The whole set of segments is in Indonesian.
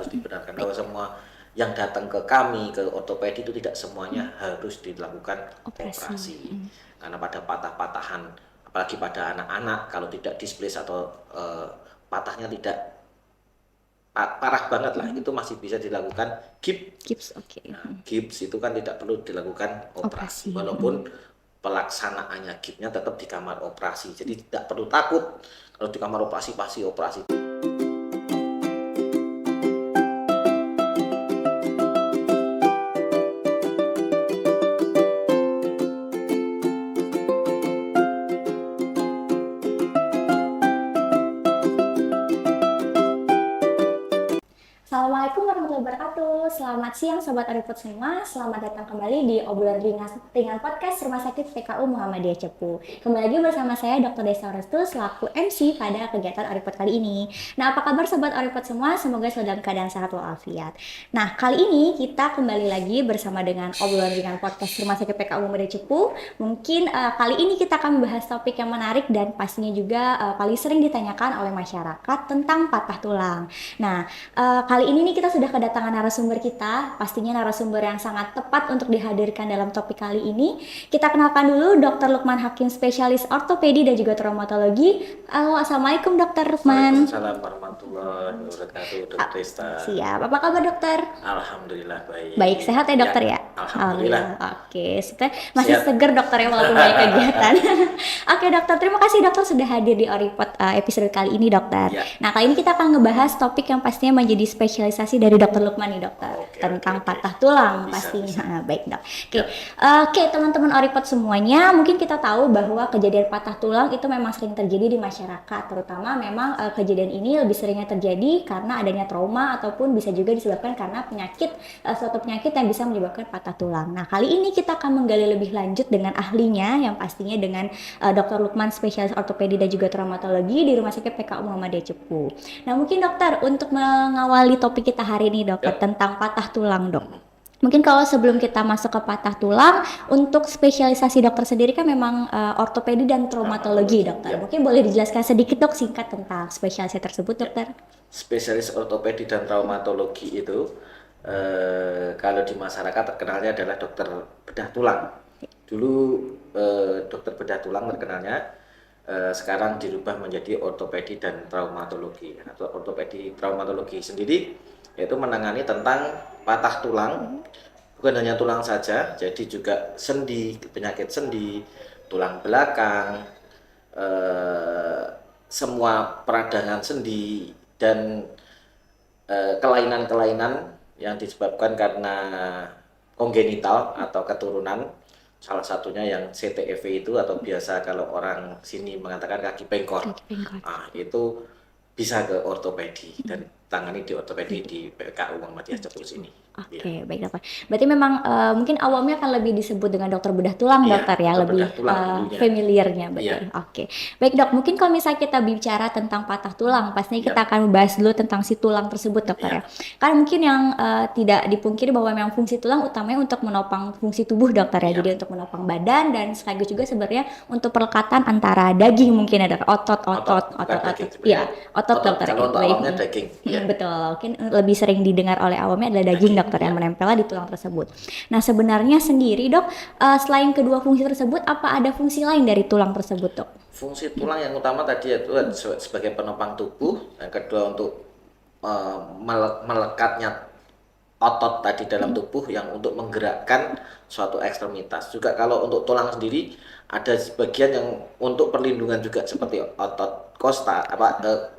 harus dibenarkan bahwa semua yang datang ke kami ke ortopedi itu tidak semuanya harus dilakukan Operasi. operasi. Karena pada patah-patahan apalagi pada anak-anak kalau tidak displace atau patahnya tidak parah banget lah itu masih bisa dilakukan gips. Gips, oke. Nah, gips itu kan tidak perlu dilakukan operasi Operasi. walaupun pelaksanaannya gipsnya tetap di kamar operasi, jadi tidak perlu takut kalau di kamar operasi pasti operasi. Assalamualaikum warahmatullahi wabarakatuh. Selamat siang Sobat Oriput semua. Selamat datang kembali di obrolan ringan podcast Rumah Sakit PKU Muhammadiyah Cepu. Kembali lagi bersama saya Dr. Desa Restu selaku MC pada kegiatan Oriput kali ini. Nah, apa kabar Sobat Oriput semua? Semoga selalu dalam keadaan sehat walafiat. Nah, kali ini kita kembali lagi bersama dengan obrolan ringan podcast Rumah Sakit PKU Muhammadiyah Cepu. Mungkin kali ini kita akan membahas topik yang menarik dan pastinya juga paling sering ditanyakan oleh masyarakat tentang patah tulang. Nah, kali ini nih kita sudah kedatangan narasumber kita, pastinya narasumber yang sangat tepat untuk dihadirkan dalam topik kali ini. Kita kenalkan dulu Dr. Lukman Hakim, spesialis ortopedi dan juga traumatologi. Halo, Assalamualaikum Dr. Lukman. Waalaikumsalam warahmatullahi wabarakatuh, Dr. Desta. Siap, apa kabar dokter? Alhamdulillah baik. Baik, sehat ya dokter ya? Alhamdulillah. Oke, masih Siap. seger dokter ya walaupun banyak kegiatan. Oke dokter, terima kasih dokter sudah hadir di Oripod episode kali ini dokter. Ya. Nah, kali ini kita akan ngebahas topik yang pastinya menjadi spesialisasi dari dokter Lukman nih dokter. Tentang patah tulang pastinya. Baik dok. Oke, teman-teman Oripod semuanya, mungkin kita tahu bahwa kejadian patah tulang itu memang sering terjadi di masyarakat, terutama memang kejadian ini lebih seringnya terjadi karena adanya trauma ataupun bisa juga disebabkan karena suatu penyakit yang bisa menyebabkan patah tulang. Nah, kali ini kita akan menggali lebih lanjut dengan ahlinya yang pastinya dengan Dr. Lukman, spesialis ortopedi dan juga traumatologi di Rumah Sakit PKU Muhammadiyah Cepu. Nah, mungkin dokter untuk mengawali topik kita hari ini dokter tentang patah tulang dok. Mungkin kalau sebelum kita masuk ke patah tulang, untuk spesialisasi dokter sendiri kan memang ortopedi dan traumatologi dokter. Mungkin boleh dijelaskan sedikit dok singkat tentang spesialisasi tersebut dokter. Spesialis ortopedi dan traumatologi itu kalau di masyarakat terkenalnya adalah dokter bedah tulang. Dulu dokter bedah tulang terkenalnya, sekarang dirubah menjadi ortopedi dan traumatologi. Atau ortopedi traumatologi sendiri yaitu menangani tentang patah tulang, bukan hanya tulang saja, jadi juga sendi, penyakit sendi, tulang belakang, semua peradangan sendi dan kelainan-kelainan yang disebabkan karena kongenital atau keturunan, salah satunya yang CTEV itu atau biasa kalau orang sini mengatakan kaki bengkok. Nah, itu bisa ke ortopedi dan tangani di ortopedi di PKU Muhammadiyah Cepu ini. Oke, baik dokter. Berarti memang mungkin awamnya akan lebih disebut dengan dokter bedah tulang dokter ya, lebih familiarnya berarti. Oke. Baik dok, mungkin kalau misalnya kita bicara tentang patah tulang, pastinya kita akan membahas dulu tentang si tulang tersebut dokter ya. Karena mungkin yang tidak dipungkiri bahwa memang fungsi tulang utamanya untuk menopang fungsi tubuh dokter ya. Jadi untuk menopang badan dan sekaligus juga sebenarnya untuk pelekatan antara daging mungkin ada otot. Iya, otot dokter. Kalau untuk awamnya daging. Betul, mungkin lebih sering didengar oleh awamnya adalah daging dokter yang menempel di tulang tersebut. Nah sebenarnya sendiri dok, selain kedua fungsi tersebut, apa ada fungsi lain dari tulang tersebut dok? Fungsi tulang yang utama tadi itu sebagai penopang tubuh, yang kedua untuk melekatnya otot tadi dalam tubuh yang untuk menggerakkan suatu ekstremitas. Juga kalau untuk tulang sendiri ada sebagian yang untuk perlindungan juga seperti otot kosta,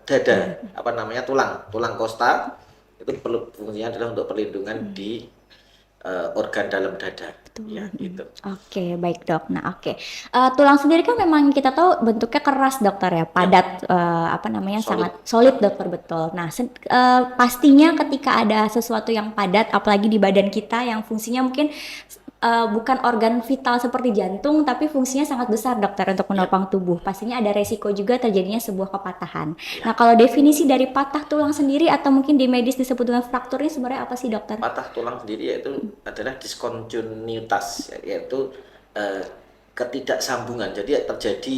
dada, tulang kosta itu perlu fungsinya adalah untuk perlindungan di organ dalam dada. Ya, gitu. Oke, baik dok. Nah, tulang sendiri kan memang kita tahu bentuknya keras dokter ya, padat, sangat solid dokter betul. Nah, pastinya ketika ada sesuatu yang padat, apalagi di badan kita yang fungsinya mungkin bukan organ vital seperti jantung, tapi fungsinya sangat besar dokter untuk menopang tubuh. Pastinya ada resiko juga terjadinya sebuah kepatahan. Nah, kalau definisi dari patah tulang sendiri atau mungkin di medis disebut dengan fraktur ini sebenarnya apa sih dokter? Patah tulang sendiri yaitu adalah diskontinuitas, yaitu ketidaksambungan. Jadi terjadi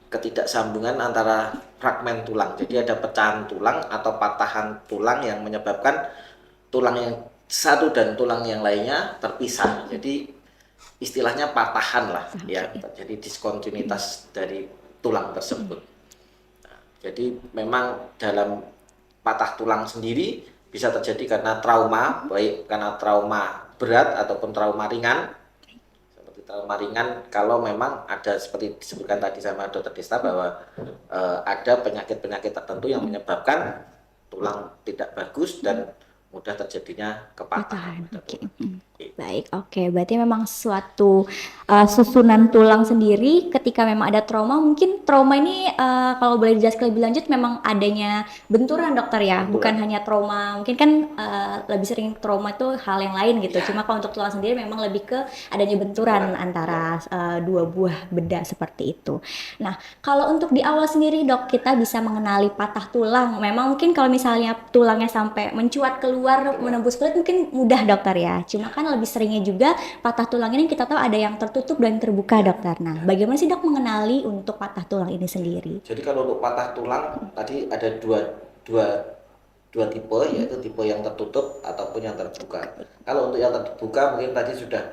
ketidaksambungan antara fragmen tulang. Jadi ada pecahan tulang atau patahan tulang yang menyebabkan tulang yang satu dan tulang yang lainnya terpisah. Jadi istilahnya patahan lah ya, terjadi diskontinuitas dari tulang tersebut. Nah, jadi memang dalam patah tulang sendiri bisa terjadi karena trauma, baik karena trauma berat ataupun trauma ringan. Seperti trauma ringan kalau memang ada seperti disebutkan tadi sama Dokter Desta bahwa ada penyakit-penyakit tertentu yang menyebabkan tulang tidak bagus dan mudah terjadinya kepatahan. Oke. Baik, oke. Berarti memang suatu susunan tulang sendiri ketika memang ada trauma, mungkin trauma ini kalau boleh dijelaskan lebih lanjut memang adanya benturan dokter ya, bukan hanya trauma. Mungkin kan lebih sering trauma itu hal yang lain gitu. Cuma kalau untuk tulang sendiri memang lebih ke adanya benturan antara dua buah benda seperti itu. Nah, kalau untuk di awal sendiri dok, kita bisa mengenali patah tulang. Memang mungkin kalau misalnya tulangnya sampai mencuat keluar menembus kulit mungkin mudah dokter ya. Cuma kan lebih seringnya juga patah tulang ini kita tahu ada yang tertutup dan terbuka dokter. Nah, bagaimana sih dok mengenali untuk patah tulang ini sendiri? Jadi kalau untuk patah tulang tadi ada dua tipe, yaitu tipe yang tertutup ataupun yang terbuka. Kalau untuk yang terbuka mungkin tadi sudah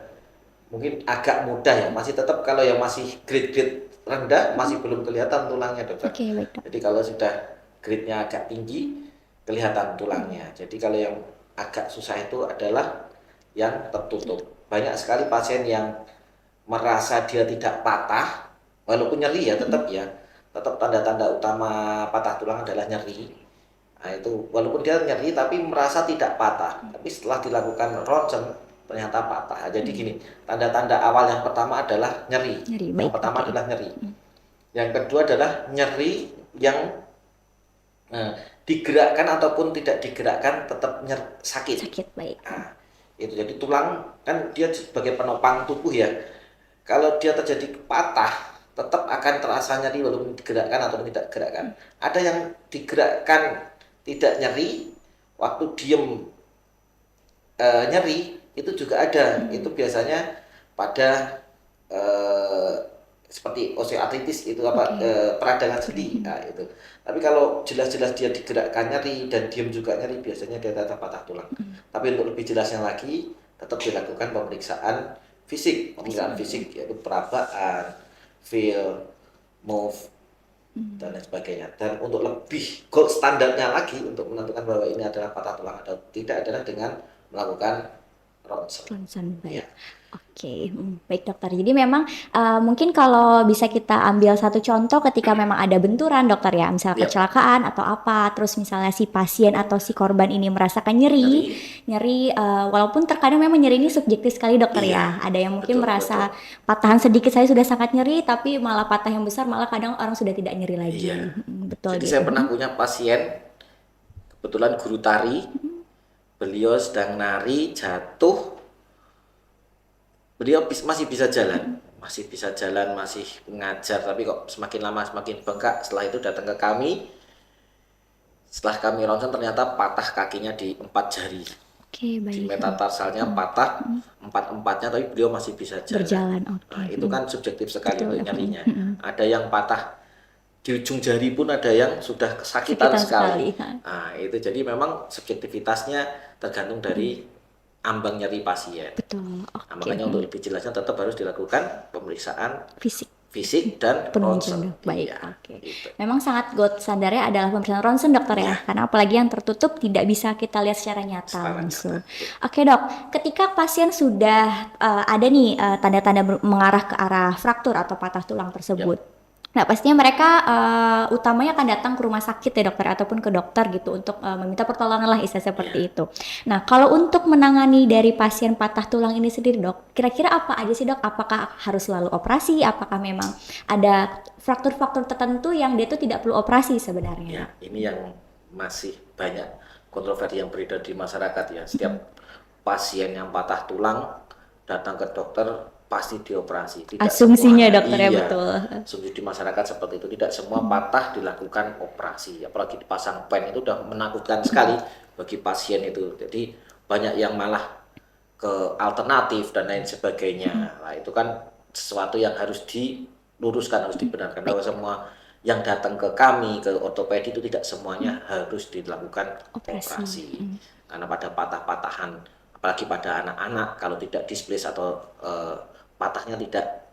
mungkin agak mudah ya, masih tetap kalau yang masih grade rendah masih belum kelihatan tulangnya dokter. Oke, baik, dok. Jadi kalau sudah grade-nya agak tinggi kelihatan tulangnya. Jadi kalau yang agak susah itu adalah yang tertutup. Banyak sekali pasien yang merasa dia tidak patah, walaupun nyeri ya tetap tanda-tanda utama patah tulang adalah nyeri. Nah itu walaupun dia nyeri tapi merasa tidak patah, tapi setelah dilakukan ronsen ternyata patah. Jadi gini, tanda-tanda awal yang pertama adalah nyeri. Yang pertama adalah nyeri. Yang kedua adalah nyeri yang digerakkan ataupun tidak digerakkan tetap sakit. Baik. Nah, itu jadi tulang kan dia sebagai penopang tubuh ya. Kalau dia terjadi patah, tetap akan terasa nyeri walaupun digerakkan atau tidak digerakkan. Ada yang digerakkan tidak nyeri, waktu diem nyeri itu juga ada. Itu biasanya pada seperti osteoartritis itu peradangan sendi. Nah, itu. Tapi kalau jelas-jelas dia digerakkan nyeri dan diem juga nyeri, biasanya dia tetap patah tulang. Tapi untuk lebih jelasnya lagi, tetap dilakukan pemeriksaan fisik, yaitu perabaan, feel, move, dan lain sebagainya. Dan untuk lebih gold standarnya lagi untuk menentukan bahwa ini adalah patah tulang atau tidak adalah dengan melakukan ronsen. Baik. Oke, baik dokter. Jadi memang mungkin kalau bisa kita ambil satu contoh ketika memang ada benturan dokter ya, misalnya kecelakaan atau apa, terus misalnya si pasien atau si korban ini merasakan nyeri, walaupun terkadang memang nyeri ini subjektif sekali dokter ya. Ada yang mungkin merasa patahan sedikit saya sudah sangat nyeri, tapi malah patah yang besar malah kadang orang sudah tidak nyeri lagi. Betul. Jadi saya pernah punya pasien, kebetulan guru tari, beliau sedang nari jatuh. Beliau masih bisa jalan, masih mengajar, tapi kok semakin lama semakin bengkak. Setelah itu datang ke kami, setelah kami ronsen ternyata patah kakinya di 4 jari. Oke, baik. Di metatarsalnya patah 4-empatnya, tapi beliau masih bisa berjalan. Nah, itu kan subjektif sekali untuk nyerinya. Ada yang patah di ujung jari pun ada yang sudah kesakitan sekali. Nah, itu jadi memang subjektivitasnya tergantung dari ambang nyeri pasien. Betul. Nah, makanya untuk lebih jelasnya tetap harus dilakukan pemeriksaan fisik dan ronsen. Baik. Gitu. Memang sangat gold standarnya adalah pemeriksaan ronsen dokter ya, karena apalagi yang tertutup tidak bisa kita lihat secara nyata langsung. Oke dok, ketika pasien sudah ada nih tanda-tanda mengarah ke arah fraktur atau patah tulang tersebut. Nah pastinya mereka utamanya akan datang ke rumah sakit ya dokter ataupun ke dokter gitu untuk meminta pertolongan lah istilah seperti itu. Nah kalau untuk menangani dari pasien patah tulang ini sendiri dok, kira-kira apa aja sih dok? Apakah harus selalu operasi? Apakah memang ada faktor-faktor tertentu yang dia tuh tidak perlu operasi sebenarnya? Ya ini yang masih banyak kontroversi yang beredar di masyarakat ya. Setiap pasien yang patah tulang datang ke dokter pasti dioperasi. Tidak asumsinya semua, dokter ya betul. Asumsi di masyarakat seperti itu, tidak semua patah dilakukan operasi. Apalagi dipasang pen itu udah menakutkan sekali bagi pasien itu. Jadi banyak yang malah ke alternatif dan lain sebagainya. Nah, itu kan sesuatu yang harus diluruskan, harus dibenarkan bahwa semua yang datang ke kami, ke ortopedi itu tidak semuanya harus dilakukan operasi. karena pada patah-patahan, apalagi pada anak-anak, kalau tidak displace atau patahnya tidak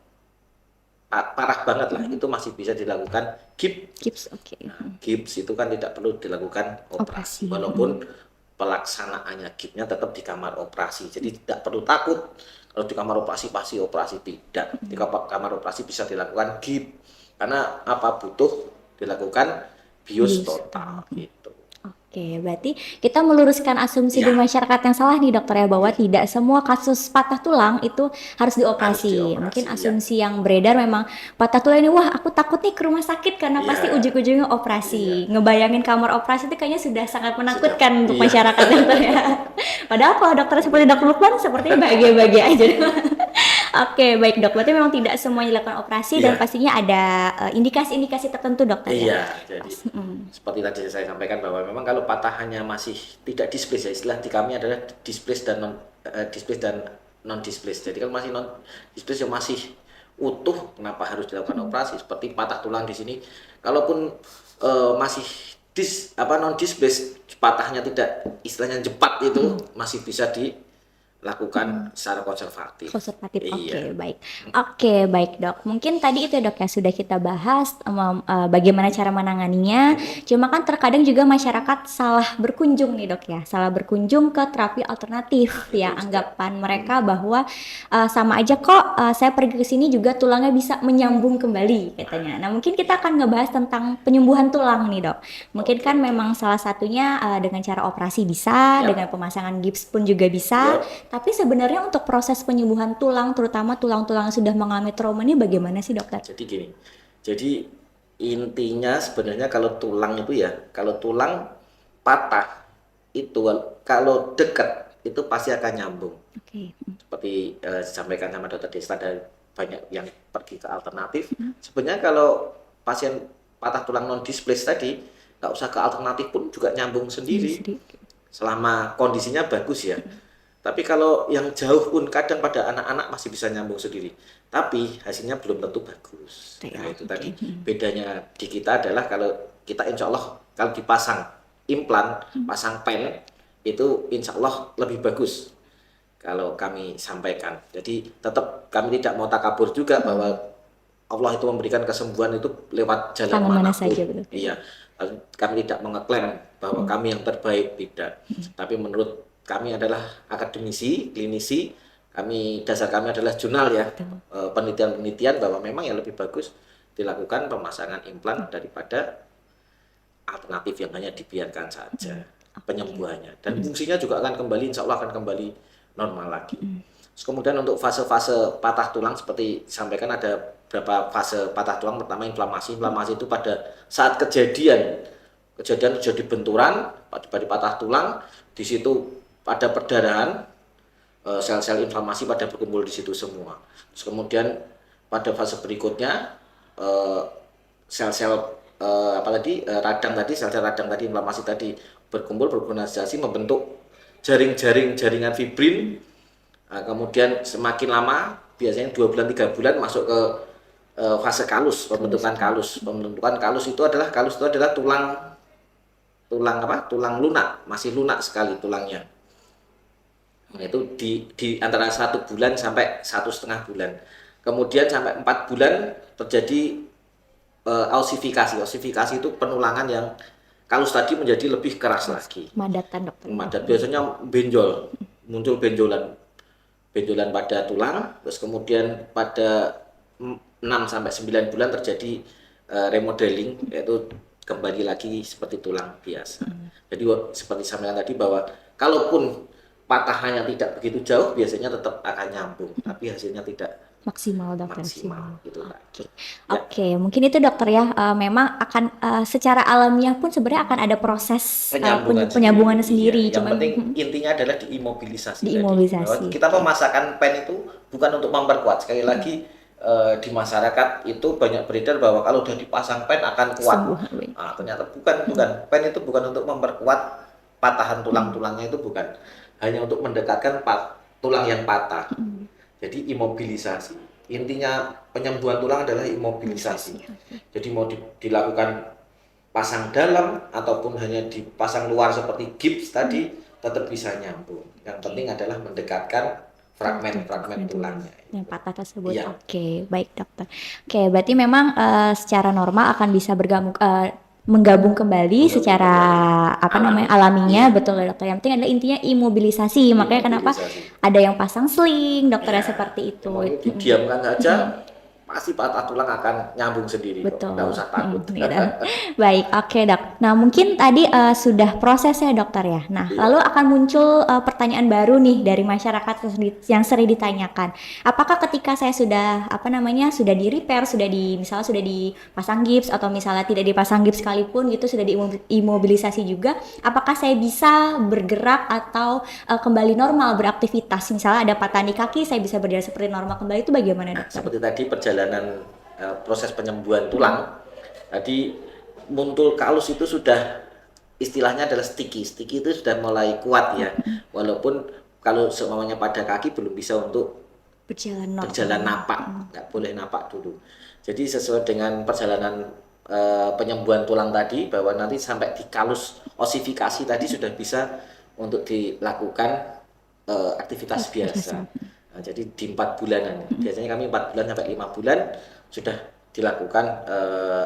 parah banget lah, itu masih bisa dilakukan gips. Gips, oke. Gips itu kan tidak perlu dilakukan Operasi. operasi, walaupun pelaksanaannya gipsnya tetap di kamar operasi, jadi tidak perlu takut kalau di kamar operasi pasti operasi, tidak. Di kamar operasi bisa dilakukan gips, karena apa, butuh dilakukan bius total gitu. Oke, berarti kita meluruskan asumsi di masyarakat yang salah nih dokter ya, bahwa tidak semua kasus patah tulang itu harus dioperasi. Mungkin asumsi yang beredar memang patah tulang ini, wah aku takut nih ke rumah sakit karena pasti ujung-ujungnya operasi. Ngebayangin kamar operasi itu kayaknya sudah sangat menakutkan untuk masyarakat dokter ya. Padahal kalau dokter seperti Dr. Lukman sepertinya bahagia-bahagia aja. Oke, baik dok. Berarti memang tidak semuanya dilakukan operasi dan pastinya ada indikasi-indikasi tertentu dokter ya. Jadi seperti tadi saya sampaikan bahwa memang kalau patahannya masih tidak displace, ya istilah di kami adalah displace dan non displace. Jadi kalau masih non displace yang masih utuh, kenapa harus dilakukan operasi? Seperti patah tulang di sini, kalaupun masih non displace, patahnya tidak istilahnya jepat, itu masih bisa dilakukan secara konservatif. Oke, baik. Oke, baik dok. Mungkin tadi itu dok ya sudah kita bahas bagaimana cara menanganinya. Cuma kan terkadang juga masyarakat salah berkunjung nih dok ya, salah berkunjung ke terapi alternatif ya. Anggapan mereka bahwa sama aja kok, saya pergi ke sini juga tulangnya bisa menyambung kembali katanya. Nah mungkin kita akan ngebahas tentang penyembuhan tulang nih dok. Mungkin kan memang salah satunya dengan cara operasi bisa, dengan pemasangan gips pun juga bisa. Tapi sebenarnya untuk proses penyembuhan tulang, terutama tulang-tulang yang sudah mengalami trauma ini bagaimana sih dokter? Jadi gini, jadi intinya sebenarnya kalau tulang itu ya, kalau tulang patah itu kalau dekat itu pasti akan nyambung. Seperti disampaikan sama dokter Desta, ada banyak yang pergi ke alternatif. Sebenarnya kalau pasien patah tulang non displace tadi, nggak usah ke alternatif pun juga nyambung sendiri, selama kondisinya bagus ya. Tapi kalau yang jauh pun kadang pada anak-anak masih bisa nyambung sendiri, tapi hasilnya belum tentu bagus. Nah itu tadi bedanya di kita adalah kalau kita insya Allah kalau dipasang implan, pasang pen, itu insya Allah lebih bagus kalau kami sampaikan. Jadi tetap kami tidak mau takabur juga bahwa Allah itu memberikan kesembuhan itu lewat jalan mana saja. Iya, kami tidak mengeklaim bahwa kami yang terbaik, tidak. Tapi menurut kami adalah akademisi, klinisi, dasar kami adalah jurnal ya, penelitian-penelitian bahwa memang yang lebih bagus dilakukan pemasangan implan daripada alternatif yang hanya dibiarkan saja penyembuhannya. Dan fungsinya juga akan kembali, insya Allah akan kembali normal lagi. Terus kemudian untuk fase-fase patah tulang seperti disampaikan ada beberapa fase patah tulang. Pertama inflamasi itu pada saat kejadian terjadi benturan pada patah tulang, di situ pada perdarahan, sel-sel inflamasi pada berkumpul di situ semua. Terus kemudian pada fase berikutnya sel-sel sel-sel radang tadi, inflamasi tadi berkumpul berorganisasi membentuk jaringan fibrin. Kemudian semakin lama, biasanya 2 bulan 3 bulan masuk ke fase kalus, pembentukan kalus. Pembentukan kalus itu adalah tulang lunak, masih lunak sekali tulangnya. Nah, itu di antara 1 bulan sampai 1,5 bulan. Kemudian sampai 4 bulan terjadi ossifikasi. Ossifikasi itu penulangan yang kalus tadi menjadi lebih keras lagi. Madatan dokter. Madat biasanya benjol, muncul benjolan pada tulang. Terus kemudian pada 6 sampai 9 bulan terjadi remodeling, yaitu kembali lagi seperti tulang biasa. Jadi seperti sampaikan tadi bahwa kalaupun patahannya tidak begitu jauh, biasanya tetap akan nyambung, tapi hasilnya tidak maksimal dokter. Gitu. Oke, mungkin itu dokter ya, memang akan secara alamiah pun sebenarnya akan ada proses penyambungan sendiri. Yang penting intinya adalah diimobilisasi. Kita Okay. memasakkan pen itu bukan untuk memperkuat. Sekali lagi di masyarakat itu banyak beredar bahwa kalau sudah dipasang pen akan kuat. Nah, ternyata bukan. Pen itu bukan untuk memperkuat patahan tulang-tulangnya, itu bukan. Hanya untuk mendekatkan tulang yang patah. Jadi imobilisasi. Intinya penyembuhan tulang adalah imobilisasi. Jadi mau dilakukan pasang dalam ataupun hanya dipasang luar seperti gips tadi, tetap bisa nyambung. Yang penting adalah mendekatkan fragmen-fragmen tulangnya. Yang patah tersebut. Iya. Oke, baik dokter. Oke, berarti memang secara normal akan bisa menggabung kembali secara alaminya, Iya. betul ya dokter. Yang penting adalah intinya imobilisasi. Makanya kenapa ada yang pasang sling, dokternya seperti itu. Mau didiamkan saja, pasti patah tulang akan nyambung sendiri. Betul. Nggak usah takut. Gitu. Baik, oke dok. Nah mungkin tadi sudah prosesnya dokter ya. Nah lalu akan muncul pertanyaan baru nih dari masyarakat yang sering ditanyakan. Apakah ketika saya sudah sudah di repair, misalnya sudah dipasang gips atau misalnya tidak dipasang gips sekalipun gitu, sudah diimobilisasi juga, apakah saya bisa bergerak atau kembali normal beraktivitas? Misalnya ada patah di kaki, saya bisa berjalan seperti normal kembali, itu bagaimana dokter? Seperti tadi perjalanan proses penyembuhan tulang, tadi muntul kalus itu sudah istilahnya adalah sticky itu sudah mulai kuat ya, walaupun kalau semuanya pada kaki belum bisa untuk berjalan napak, nggak boleh napak dulu. Jadi sesuai dengan perjalanan penyembuhan tulang tadi, bahwa nanti sampai di kalus osifikasi tadi sudah bisa untuk dilakukan aktivitas biasa. Nah, jadi di 4 bulanan, biasanya kami 4 bulan sampai 5 bulan sudah dilakukan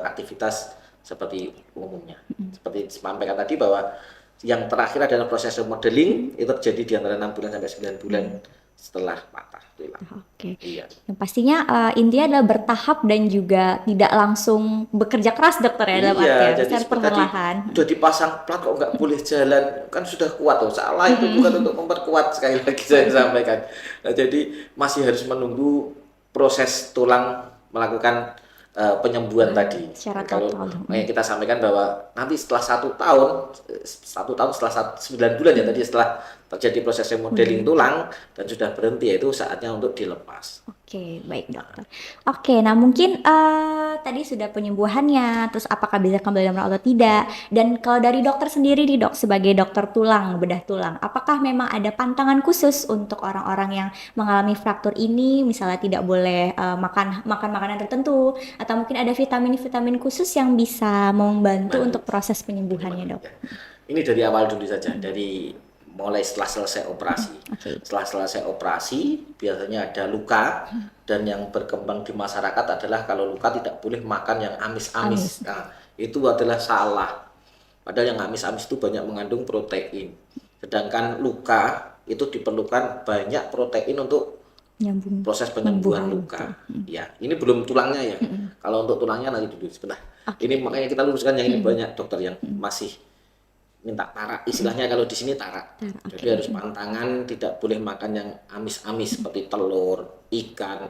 aktivitas seperti umumnya. Seperti disampaikan tadi bahwa yang terakhir adalah proses remodeling, itu terjadi di antara 6 bulan sampai 9 bulan setelah patah tulang. Oke. Iya. Yang pastinya intinya adalah bertahap dan juga tidak langsung bekerja keras dokter ya dalam artian jadi perlahan. Sudah dipasang plat kok nggak boleh jalan, kan sudah kuat tuh. Salah itu bukan untuk memperkuat, sekali lagi saya sampaikan. Nah, jadi masih harus menunggu proses tulang melakukan penyembuhan tadi. Secara Kalau total. kita sampaikan bahwa nanti setelah 1 tahun setelah 9 bulan ya tadi, setelah terjadi proses remodeling tulang dan sudah berhenti, yaitu saatnya untuk dilepas. Oke, baik dokter. Oke, nah mungkin tadi sudah penyembuhannya, terus apakah bisa kembali normal atau tidak? Dan kalau dari dokter sendiri nih dok, sebagai dokter tulang, bedah tulang, apakah memang ada pantangan khusus untuk orang-orang yang mengalami fraktur ini? Misalnya tidak boleh makan makanan tertentu, atau mungkin ada vitamin-vitamin khusus yang bisa membantu untuk proses penyembuhannya dok? Ini dari awal dulu saja, dari mulai setelah selesai operasi. Setelah selesai operasi biasanya ada luka, dan yang berkembang di masyarakat adalah kalau luka tidak boleh makan yang amis-amis. Nah, itu adalah salah. Padahal yang amis-amis itu banyak mengandung protein. Sedangkan luka itu diperlukan banyak protein untuk proses penyembuhan luka. Ya, ini belum tulangnya ya. Kalau untuk tulangnya nanti dulu sebentar. Ini makanya kita luruskan yang ini banyak dokter yang masih minta tarak, istilahnya kalau di sini tarak. Jadi harus pantangan, tidak boleh makan yang amis-amis seperti telur, ikan,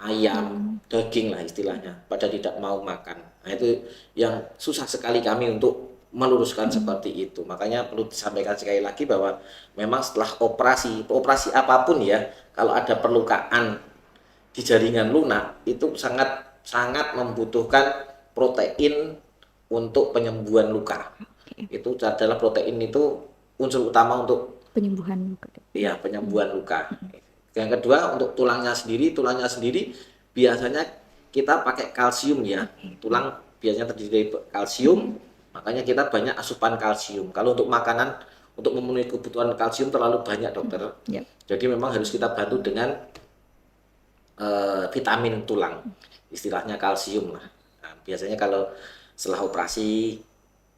ayam, daging lah istilahnya. Padahal tidak mau makan. Nah, itu yang susah sekali kami untuk meluruskan seperti itu. Makanya perlu disampaikan sekali lagi bahwa memang setelah operasi apapun ya, kalau ada perlukaan di jaringan lunak, itu sangat membutuhkan protein untuk penyembuhan luka. Itu adalah protein, itu unsur utama untuk penyembuhan luka. Iya, penyembuhan luka. Yang kedua, untuk tulangnya sendiri biasanya kita pakai kalsium ya. Tulang biasanya terdiri dari kalsium, makanya kita banyak asupan kalsium. Kalau untuk makanan, untuk memenuhi kebutuhan kalsium terlalu banyak dokter. Jadi memang harus kita bantu dengan vitamin tulang, istilahnya kalsium lah. Nah, biasanya kalau setelah operasi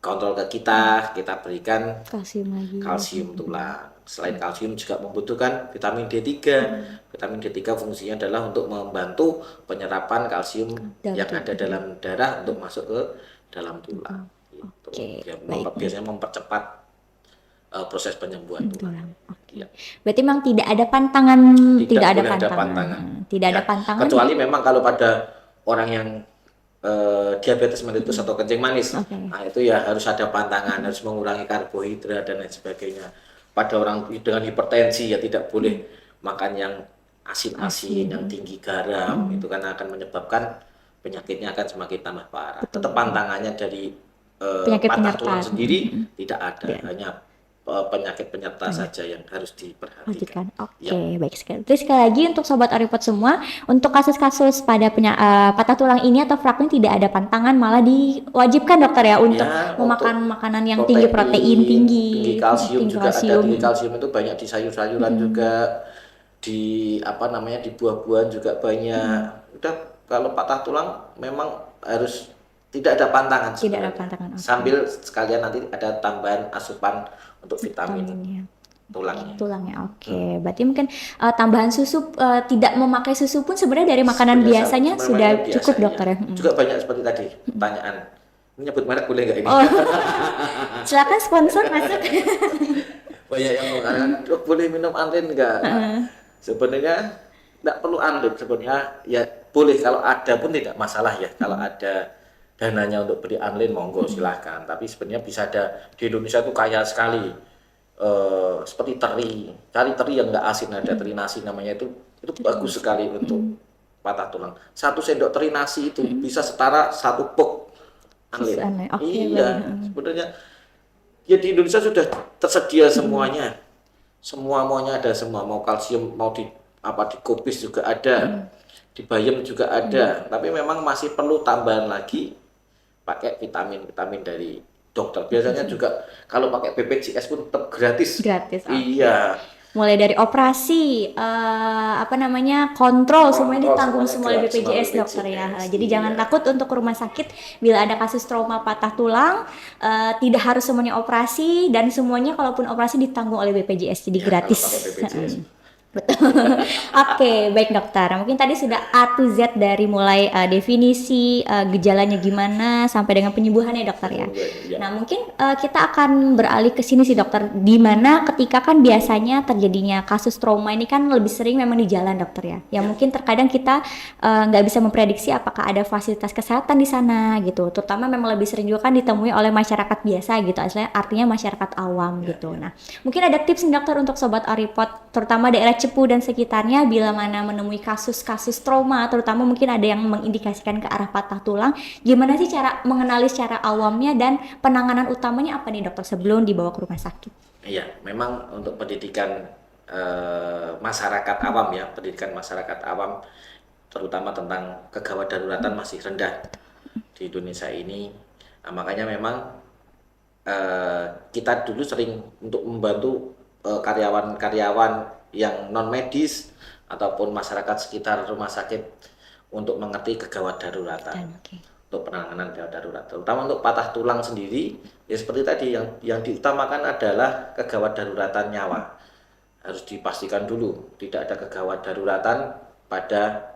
kontrol ke kita berikan kalsium tulang. Selain kalsium juga membutuhkan vitamin D3. Vitamin D3 fungsinya adalah untuk membantu penyerapan kalsium yang ada dalam darah untuk masuk ke dalam tulang. Biasanya mempercepat proses penyembuhan tulang. Berarti memang tidak ada pantangan, tidak ada pantangan. Kecuali memang kalau pada orang yang diabetes mellitus atau kencing manis, nah itu ya harus ada pantangan, harus mengurangi karbohidrat dan lain sebagainya. Pada orang dengan hipertensi ya tidak boleh makan yang asin-asin, yang tinggi garam, itu kan akan menyebabkan penyakitnya akan semakin tambah parah. Tetap pantangannya dari patah tulang sendiri tidak ada, hanya penyakit penyerta saja yang harus diperhatikan. Oke, baik sekali. Terus sekali lagi untuk sobat Oripod semua, untuk kasus-kasus pada patah tulang ini atau fracture tidak ada pantangan, malah diwajibkan dokter ya untuk memakan makanan yang tinggi protein, tinggi kalsium juga ada. Tinggi kalsium. kalsium itu banyak di sayur-sayuran juga, di di buah-buahan juga banyak. Udah, kalau patah tulang memang harus tidak ada pantangan sebenarnya. Tidak ada pantangan. Sambil sekalian nanti ada tambahan asupan untuk vitamin tulangnya. Oke. Berarti mungkin tambahan susu, tidak memakai susu pun sebenarnya dari makanan biasanya sudah cukup dokter ya. Juga banyak seperti tadi pertanyaan. Menyebut merek boleh nggak ini? Silakan sponsor masuk. Banyak yang mengatakan, "Dok, boleh minum Anlin nggak?" Sebenarnya nggak perlu Anlin, sebenarnya ya boleh, kalau ada pun tidak masalah ya. Kalau ada dananya untuk beli Anlin, monggo silahkan. Tapi sebenarnya bisa ada, di Indonesia itu kaya sekali, seperti cari teri yang nggak asin, ada teri nasi namanya, itu bagus sekali untuk patah tulang. 1 sendok teri nasi itu bisa setara 1 box Anlin. Iya, sebenarnya ya di Indonesia sudah tersedia semuanya. Semua maunya ada semua, mau kalsium, mau di kubis juga ada, di bayam juga ada. Tapi memang masih perlu tambahan lagi, pakai vitamin dari dokter. Biasanya juga kalau pakai BPJS pun tetap gratis. Iya. Mulai dari operasi, kontrol semuanya ditanggung semua oleh BPJS dokter ya. Jadi jangan takut untuk ke rumah sakit bila ada kasus trauma patah tulang, tidak harus semuanya operasi, dan semuanya kalaupun operasi ditanggung oleh BPJS, jadi gratis. Betul. Oke, baik dokter. Mungkin tadi sudah A to Z dari mulai definisi, gejalanya gimana sampai dengan penyembuhannya dokter ya. Nah, mungkin kita akan beralih ke sini sih dokter, di mana ketika kan biasanya terjadinya kasus trauma ini kan lebih sering memang di jalan dokter ya. Yang mungkin terkadang kita nggak bisa memprediksi apakah ada fasilitas kesehatan di sana gitu. Terutama memang lebih sering juga kan ditemui oleh masyarakat biasa gitu, artinya masyarakat awam gitu. Nah, mungkin ada tips nih dokter untuk sobat Oripod, terutama daerah Cepu dan sekitarnya, bila mana menemui kasus-kasus trauma, terutama mungkin ada yang mengindikasikan ke arah patah tulang, gimana sih cara mengenali secara awamnya, dan penanganan utamanya apa nih dokter sebelum dibawa ke rumah sakit? Iya, memang untuk pendidikan masyarakat awam ya, pendidikan masyarakat awam terutama tentang kegawat daruratan masih rendah di Indonesia ini. Nah, makanya memang kita dulu sering untuk membantu karyawan-karyawan yang non medis ataupun masyarakat sekitar rumah sakit untuk mengerti kegawat daruratan, untuk penanganan gawat darurat, terutama untuk patah tulang sendiri. Ya seperti tadi, yang diutamakan adalah kegawat daruratan nyawa. Harus dipastikan dulu tidak ada kegawat daruratan pada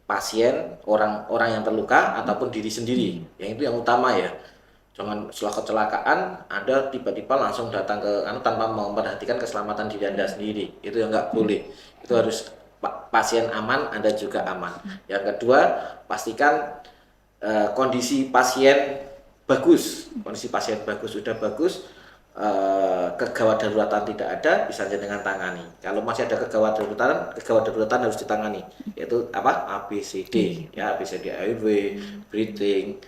pasien, orang yang terluka ataupun diri sendiri. Yang itu yang utama ya. Jangan setelah kecelakaan Anda tiba-tiba langsung datang ke tanpa memperhatikan keselamatan diri Anda sendiri. Itu yang nggak boleh. Itu harus pasien aman, Anda juga aman. Yang kedua, pastikan kondisi pasien bagus. Kondisi pasien bagus, sudah bagus, kegawat daruratan tidak ada, bisa dengan tangani. Kalau masih ada kegawat daruratan harus ditangani. Yaitu ABCD, ya, ABCD, airway, breathing,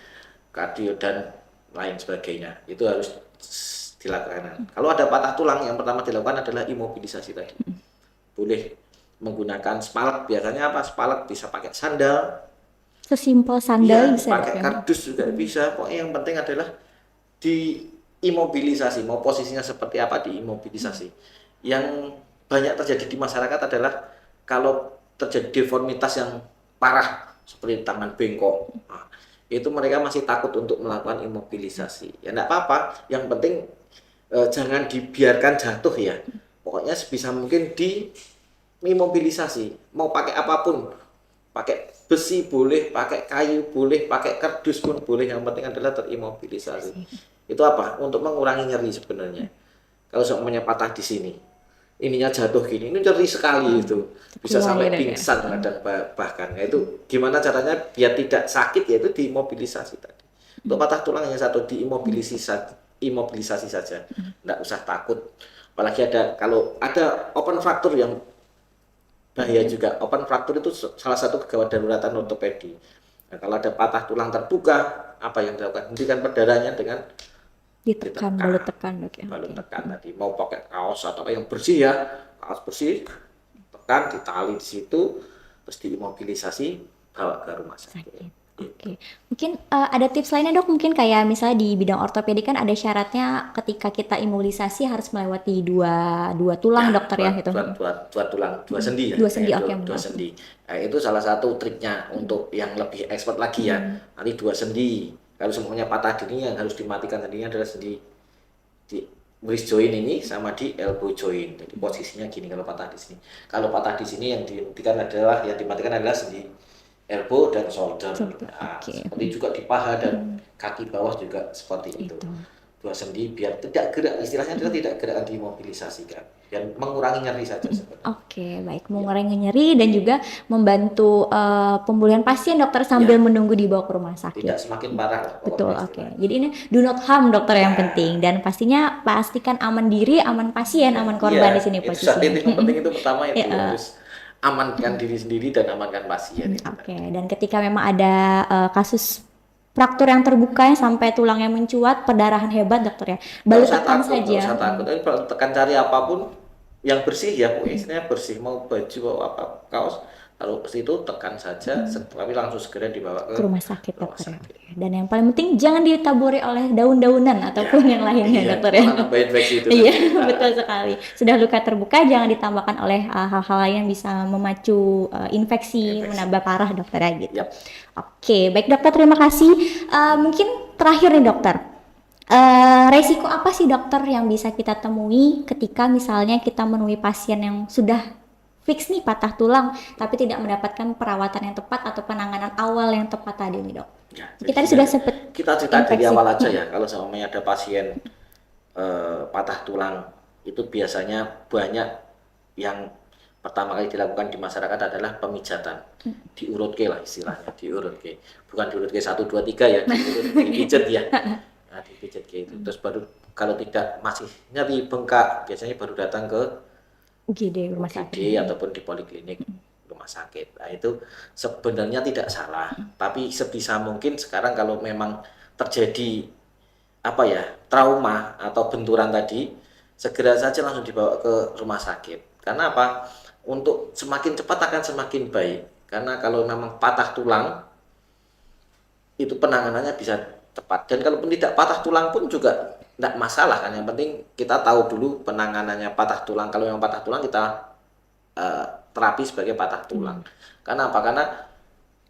kardio, dan lain sebagainya. Itu harus dilakukan. Kalau ada patah tulang, yang pertama dilakukan adalah imobilisasi tadi. Boleh menggunakan spalak. Biasanya spalak bisa pakai sandal. Sesimpel sandal bisa. Pakai kardus juga bisa. Pokoknya yang penting adalah diimobilisasi. Mau posisinya seperti apa, diimobilisasi. Yang banyak terjadi di masyarakat adalah kalau terjadi deformitas yang parah seperti tangan bengkok. Nah, itu mereka masih takut untuk melakukan imobilisasi. Ya enggak apa-apa, yang penting jangan dibiarkan jatuh ya. Pokoknya sebisa mungkin diimobilisasi. Mau pakai apapun, pakai besi boleh, pakai kayu boleh, pakai kardus pun boleh, yang penting adalah terimobilisasi. Itu untuk mengurangi nyeri sebenarnya. Kalau semuanya patah di sini, ininya jatuh gini, ini nyeri sekali itu, bisa sampai pingsan kadang bahkan. Itu gimana caranya biar tidak sakit, yaitu diimobilisasi tadi. Untuk patah tulang yang satu diimobilisasi saja, nggak usah takut. Apalagi kalau ada open fracture yang bahaya juga. Open fracture itu salah satu kegawat daruratan ortopedi. Nah, kalau ada patah tulang terbuka, apa yang dilakukan? Hentikan perdarahannya dengan Ditekan, balut tekan dok ya. balut Oke. tekan tadi, mau pakai kaos atau apa yang bersih ya, kaos bersih, tekan, ditali di situ, terus diimobilisasi, bawa ke rumah sakit. Sakit. Oke. Mungkin ada tips lainnya dok, mungkin kayak misalnya di bidang ortopedi kan ada syaratnya ketika kita imunisasi harus melewati dua tulang dokter ya gitu. Dua tulang, dua sendi ya. Dua sendi, oke, Dua maaf. sendi. Nah, itu salah satu triknya untuk yang lebih expert lagi ya. Nanti dua sendi. Kalau semuanya patah dini, yang harus dimatikan sendinya adalah sendi di wrist joint ini sama di elbow joint. Jadi posisinya gini kalau patah di sini. Kalau patah di sini yang dimatikan adalah sendi elbow dan shoulder. Nah, Oke. seperti juga di paha dan kaki bawah juga seperti itu. Itu. Dua sendi biar tidak gerak, istilahnya adalah tidak gerak, dimobilisasikan dan mengurangi nyeri saja sebenarnya. Oke, baik, mengurangi nyeri dan juga membantu pemulihan pasien dokter sambil menunggu dibawa ke rumah sakit. Tidak semakin parah lah. Betul, oke. Jadi ini do not harm dokter yang penting, dan pastinya pastikan aman diri, aman pasien, aman korban di sini Itu posisinya. yang penting itu pertama itu harus amankan diri sendiri dan amankan pasien. Oke, dan ketika memang ada kasus fraktur yang terbuka yang sampai tulangnya mencuat, perdarahan hebat dokter ya, balut tekan saja. Nggak usah takut. Tapi kalau tekan cari apapun yang bersih ya, pokoknya istilahnya bersih, mau baju mau apa kaos, kalau ke situ tekan saja, tapi langsung segera dibawa Ke rumah sakit dokter ya. Dan yang paling penting jangan ditaburi oleh daun-daunan ataupun yang lainnya dokter ya. Nambahin infeksi itu. Iya, betul sekali. Sudah luka terbuka jangan ditambahkan oleh hal-hal lain yang bisa memacu infeksi, menambah parah dokter ya gitu. Yap. Oke, baik dokter, terima kasih. Mungkin terakhir nih dokter, resiko apa sih dokter yang bisa kita temui ketika misalnya kita menemui pasien yang sudah fix nih patah tulang tapi tidak mendapatkan perawatan yang tepat atau penanganan awal yang tepat tadi nih dok? Ya, Kita tadi sudah sempat kita cerita dari awal aja ya, kalau semuanya ada pasien patah tulang itu biasanya banyak yang pertama kali dilakukan di masyarakat adalah pemijatan, diurut ke lah istilahnya, diurut ke, bukan diurut ke 1, 2, 3 ya, diurut, dipijat ya, nah, dipijat ke itu, terus baru kalau tidak masih nyeri bengkak biasanya baru datang ke UGD rumah sakit. ataupun di poliklinik rumah sakit. Nah itu sebenarnya tidak salah, tapi sebisa mungkin sekarang kalau memang terjadi apa ya trauma atau benturan tadi, segera saja langsung dibawa ke rumah sakit. Karena apa? Untuk semakin cepat akan semakin baik. Karena kalau memang patah tulang itu penanganannya bisa tepat. Dan kalaupun tidak patah tulang pun juga tidak masalah kan. Yang penting kita tahu dulu penanganannya patah tulang. Kalau yang patah tulang kita terapi sebagai patah tulang. Karena apa? Karena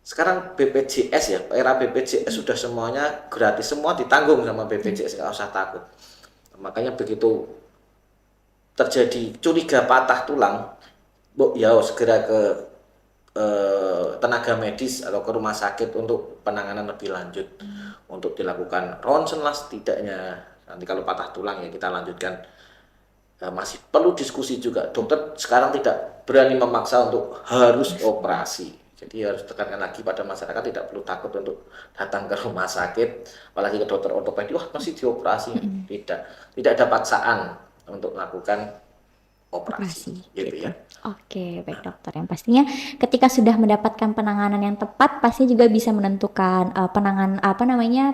sekarang BPJS ya, era BPJS sudah semuanya gratis, semua ditanggung sama BPJS, nggak usah takut. Makanya begitu terjadi curiga patah tulang, ya segera ke tenaga medis atau ke rumah sakit untuk penanganan lebih lanjut, untuk dilakukan ronsen lah setidaknya. Nanti kalau patah tulang ya kita lanjutkan. Masih perlu diskusi juga, dokter sekarang tidak berani memaksa untuk harus operasi. Jadi harus tekankan lagi pada masyarakat, tidak perlu takut untuk datang ke rumah sakit, apalagi ke dokter ortopedi, wah masih dioperasi. Tidak ada paksaan untuk melakukan operasi gitu ya. Oke, baik dokter. Yang pastinya ketika sudah mendapatkan penanganan yang tepat, pasti juga bisa menentukan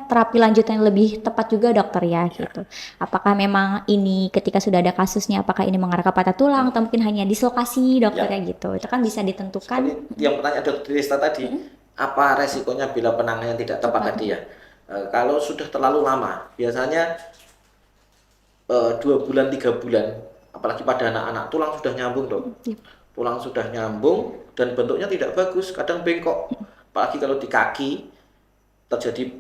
terapi lanjutan yang lebih tepat juga dokter ya gitu. Apakah memang ini ketika sudah ada kasusnya, apakah ini mengarah ke patah tulang atau mungkin hanya dislokasi dokter ya gitu. Itu kan bisa ditentukan. Seperti yang pertanyaan dokter Rista tadi, apa resikonya bila penanganan tidak tepat tadi ya? Kalau sudah terlalu lama, biasanya 2 bulan 3 bulan, apalagi pada anak-anak, tulang sudah nyambung dok, tulang sudah nyambung dan bentuknya tidak bagus, kadang bengkok, apalagi kalau di kaki terjadi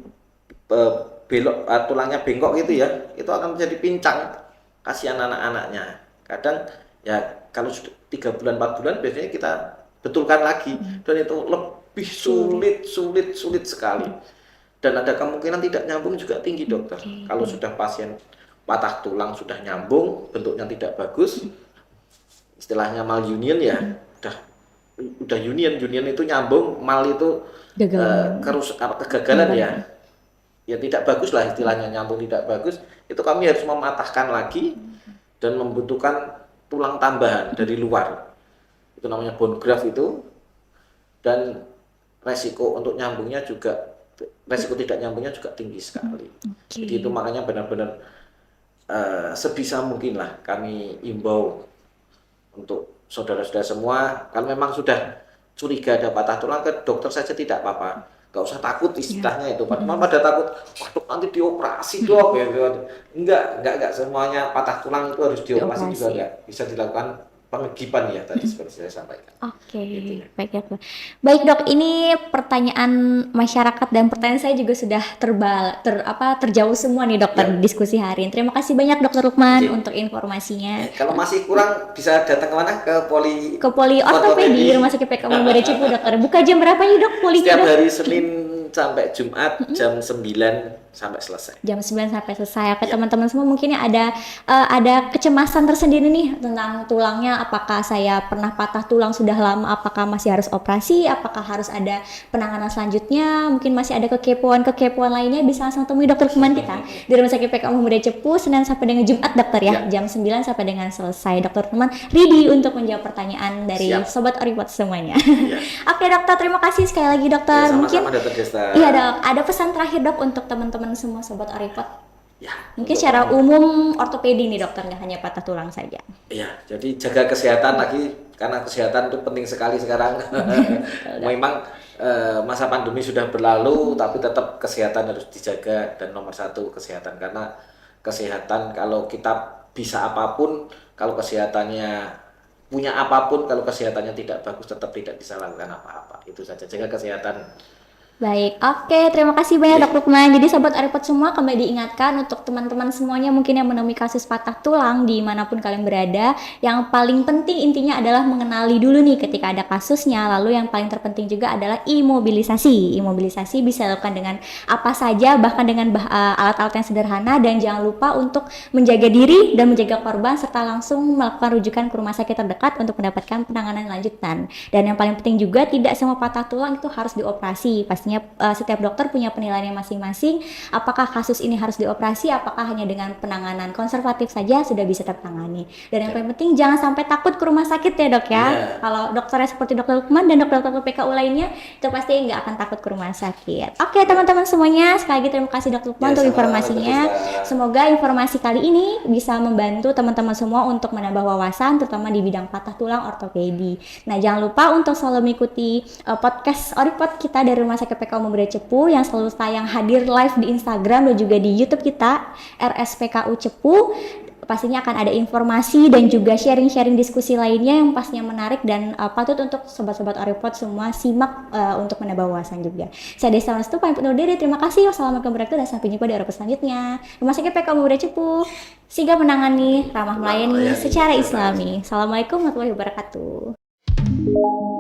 belok, tulangnya bengkok gitu ya, itu akan menjadi pincang, kasihan anak-anaknya. Kadang ya kalau sudah 3 bulan 4 bulan biasanya kita betulkan lagi, dan itu lebih sulit sekali, dan ada kemungkinan tidak nyambung juga tinggi dokter. Kalau sudah pasien patah tulang sudah nyambung, bentuknya tidak bagus, istilahnya malunion ya, udah union itu nyambung, mal itu kegagalan ya tidak bagus lah istilahnya, nyambung tidak bagus, itu kami harus mematahkan lagi dan membutuhkan tulang tambahan dari luar, itu namanya bone graft itu, dan resiko untuk nyambungnya juga resiko tidak nyambungnya juga tinggi sekali. Oke. Jadi itu makanya benar-benar sebisa mungkin lah kami imbau untuk saudara-saudara semua, kalau memang sudah curiga ada patah tulang, ke dokter saja tidak apa-apa, nggak usah takut istilahnya itu. Padahal pada takut, waduh nanti dioperasi dok, enggak semuanya patah tulang itu harus dioperasi juga enggak, bisa dilakukan pengegipan ya tadi seperti saya sampaikan. Oke, Gitu. baik dok. Baik dok, ini pertanyaan masyarakat dan pertanyaan saya juga sudah terjauh semua nih dokter Ya. diskusi hari ini. Terima kasih banyak dokter Lukman Oke. untuk informasinya. Kalau masih kurang bisa datang kemana? Ke poli Ortopedi Rumah Sakit PK Mumbara Cipu dokter. Buka jam berapa nih dok polinya setiap dok? hari Senin sampai Jumat jam 9 sampai selesai. Jam 9 sampai selesai. Oke teman-teman semua, mungkin ada kecemasan tersendiri nih tentang tulangnya. Apakah saya pernah patah tulang sudah lama? Apakah masih harus operasi? Apakah harus ada penanganan selanjutnya? Mungkin masih ada kekepoan lainnya, bisa langsung temui dokter Lukman kita di Rumah Sakit PK Mumbara Cipu Senin sampai dengan Jumat dokter ya. Jam 9 sampai dengan selesai. Dokter Lukman ready untuk menjawab pertanyaan dari sobat Oripot semuanya. Oke dokter, terima kasih sekali lagi dokter. Ya, Mungkin sama-sama Dokter Desta. iya dok, ada pesan terakhir dok untuk teman-teman semua sobat Oripot. Ya, Mungkin secara umum ortopedi nih dokter, nggak hanya patah tulang saja. ya, jadi jaga kesehatan lagi karena kesehatan itu penting sekali sekarang. Memang masa pandemi sudah berlalu, tapi tetap kesehatan harus dijaga dan nomor satu kesehatan, karena kesehatan kalau kita bisa apapun, kalau kesehatannya punya apapun, kalau kesehatannya tidak bagus tetap tidak bisa lakukan apa-apa. Itu saja, jaga kesehatan. Baik, oke, terima kasih banyak Dok Lukman. Jadi sobat Oripot semua, kembali diingatkan untuk teman-teman semuanya mungkin yang menemui kasus patah tulang dimanapun kalian berada, yang paling penting intinya adalah mengenali dulu nih ketika ada kasusnya. Lalu yang paling terpenting juga adalah imobilisasi. Imobilisasi bisa dilakukan dengan apa saja, bahkan dengan alat-alat yang sederhana, dan jangan lupa untuk menjaga diri dan menjaga korban serta langsung melakukan rujukan ke rumah sakit terdekat untuk mendapatkan penanganan lanjutan. Dan yang paling penting juga, tidak semua patah tulang itu harus dioperasi. Pastinya setiap dokter punya penilaiannya masing-masing. Apakah kasus ini harus dioperasi, apakah hanya dengan penanganan konservatif saja sudah bisa tertangani. Dan yang paling penting jangan sampai takut ke rumah sakit ya dok ya. Kalau dokternya seperti dokter Lukman dan dokter-dokter PKU lainnya, itu pasti nggak akan takut ke rumah sakit. Oke teman-teman semuanya, sekali lagi terima kasih dokter Lukman untuk informasinya. Semoga informasi kali ini bisa membantu teman-teman semua untuk menambah wawasan, terutama di bidang patah tulang ortopedi. Nah jangan lupa untuk selalu mengikuti podcast Oripot kita dari Rumah Sakit PK Mumbara Cepu yang selalu tayang hadir live di Instagram dan juga di YouTube kita RSPKU Cepu. Pastinya akan ada informasi dan juga sharing-sharing diskusi lainnya yang pastinya menarik dan patut untuk sobat-sobat Oripot semua simak untuk menambah wawasan juga. Saya Desta Restu pamit undur diri. Terima kasih. Wassalamualaikum warahmatullahi wabarakatuh dan sampai jumpa di Oripot selanjutnya. Rumah Sakit PK Mumbara Cepu, sigap menangani, ramah melayani secara Islami. Assalamualaikum warahmatullahi wabarakatuh.